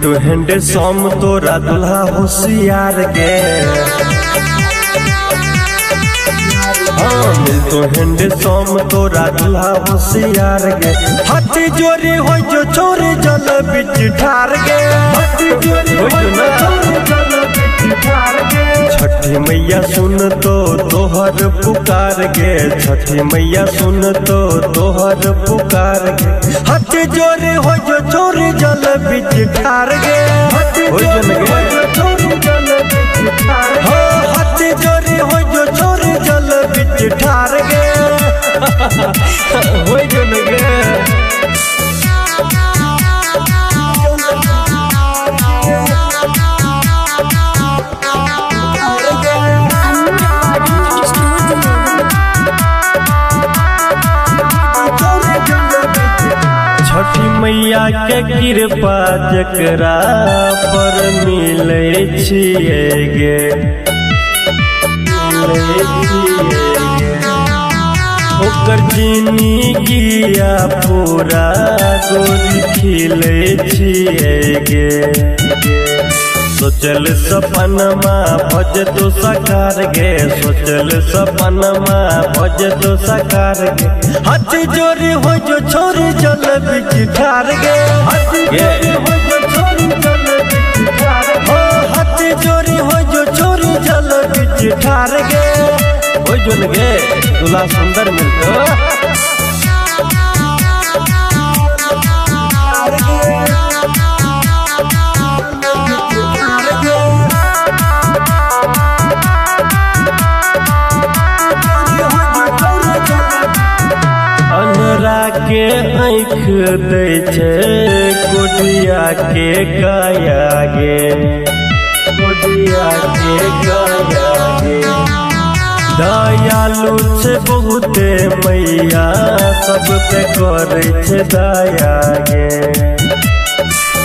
मिलतो हैंडे सोम तोरा दुल्हा होशियार गे। मिलतो हैंडे सोम तोरा दुल्हा होशियार गे। हाथी जोरी हो जो छोरे जल बिच ठार गे। छठी मैया सुन तो तोहर पुकार गे। छठी मैया सुन तो तोहर पुकार गे। हाथ जोरे हो जो छोरे जल बिच ठार गे। हाथ जोरे हो जो छोरे जल बिच ठार गे। हो जो लगे छठी मैया के कृपा जकरा पर मिले छिए गे। ओकर जिंदगिया पूरा गोरी खिले छिए गे। सोचल सपनमा भज तो साकार गे। सोचल सपनमा भज तो साकार गे। हाथ जोरी हो जो छोरी जल बिच ठार गे। हाथ जोरी हो जो छोरी जल बिच ठार गे। हाथ जोरी हो जो छोरी जल बिच ठार गे। हो जो लगे दूल्हा सुंदर मिलतो। अनरा के आँख दै छै कोडिया के काया गे। कोडिया के काया गे। दयालु छै बहुते मैया सब पे करे छै दया गे।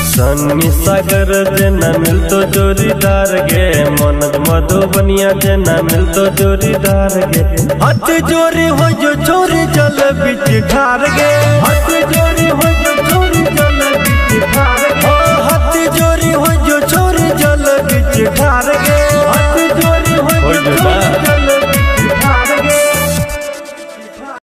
सन्नी सागर जेना मिलतो जोड़ीदार गे। मनोज मधुबनिया जेना मिलतो जोड़ीदार गे। हाथ जोरी हो जो छोरी जल बिच ठार गे। हाथ जोरी हो जो छोरी जल बिच ठार गे। हाथ जोरी हो जो छोरी जल बिच ठार गे। हाथ जोरी हो जो